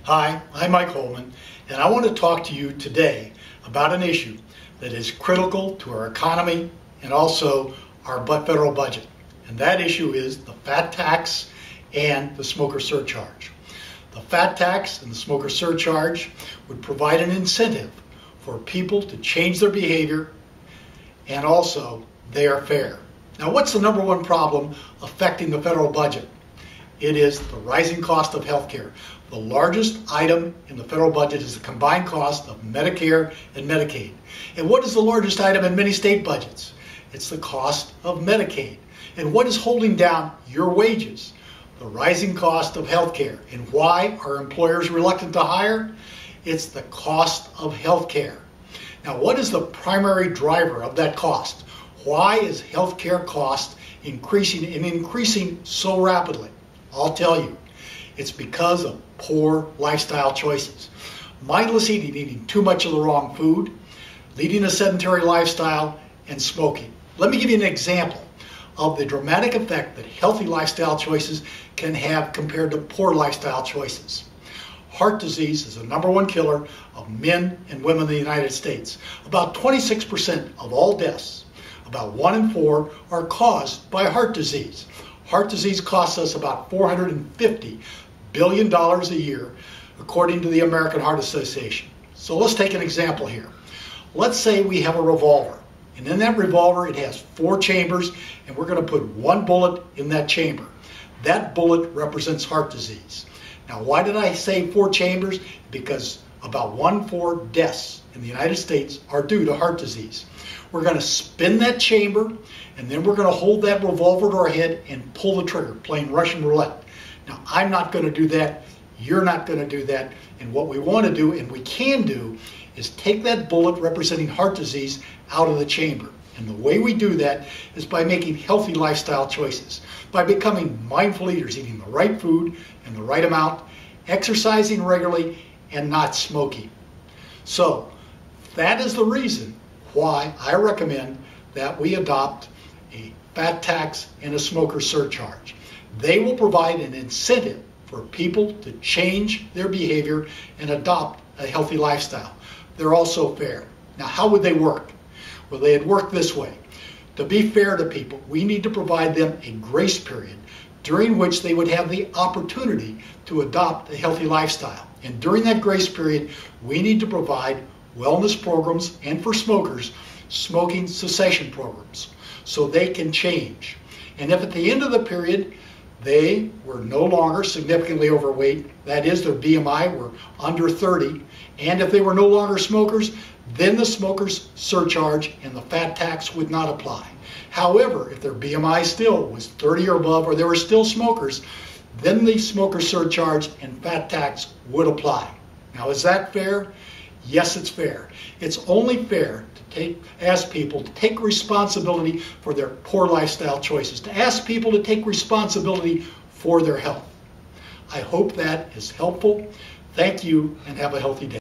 Hi, I'm Mike Holman, and I want to talk to you today about an issue that is critical to our economy and also our federal budget. And that issue is the fat tax and the smoker surcharge. The fat tax and the smoker surcharge would provide an incentive for people to change their behavior, and also they are fair. Now, what's the number one problem affecting the federal budget? It is the rising cost of health care. The largest item in the federal budget is the combined cost of Medicare and Medicaid. And what is the largest item in many state budgets? It's the cost of Medicaid. And what is holding down your wages? The rising cost of health care. And why are employers reluctant to hire? It's the cost of health care. Now, what is the primary driver of that cost? Why is health care cost increasing so rapidly? I'll tell you. It's because of poor lifestyle choices. Mindless eating too much of the wrong food, leading a sedentary lifestyle, and smoking. Let me give you an example of the dramatic effect that healthy lifestyle choices can have compared to poor lifestyle choices. Heart disease is the #1 killer of men and women in the United States. About 26% of all deaths, about 1 in 4, are caused by heart disease. Heart disease costs us about $450 billion a year, according to the American Heart Association. So let's take an example here. Let's say we have a revolver, and in that revolver it has 4 chambers, and we're going to put 1 bullet in that chamber. That bullet represents heart disease. Now, why did I say 4 chambers? Because about 1 in 4 deaths in the United States are due to heart disease. We're going to spin that chamber, and then we're going to hold that revolver to our head and pull the trigger, playing Russian roulette. Now, I'm not going to do that. You're not going to do that. And what we want to do, and we can do, is take that bullet representing heart disease out of the chamber. And the way we do that is by making healthy lifestyle choices, by becoming mindful eaters, eating the right food in the right amount, exercising regularly, and not smoking. So that is the reason why I recommend that we adopt a fat tax and a smoker surcharge. They will provide an incentive for people to change their behavior and adopt a healthy lifestyle. They're also fair. Now, how would they work? Well, they'd work this way. To be fair to people, we need to provide them a grace period during which they would have the opportunity to adopt a healthy lifestyle. And during that grace period, we need to provide wellness programs, and for smokers, smoking cessation programs, so they can change. And if at the end of the period they were no longer significantly overweight, that is, their BMI were under 30, and if they were no longer smokers, then the smoker's surcharge and the fat tax would not apply. However, if their BMI still was 30 or above, or they were still smokers, then the smoker surcharge and fat tax would apply. Now, is that fair? Yes, it's fair. It's only fair to ask people to take responsibility for their poor lifestyle choices, to ask people to take responsibility for their health. I hope that is helpful. Thank you, and have a healthy day.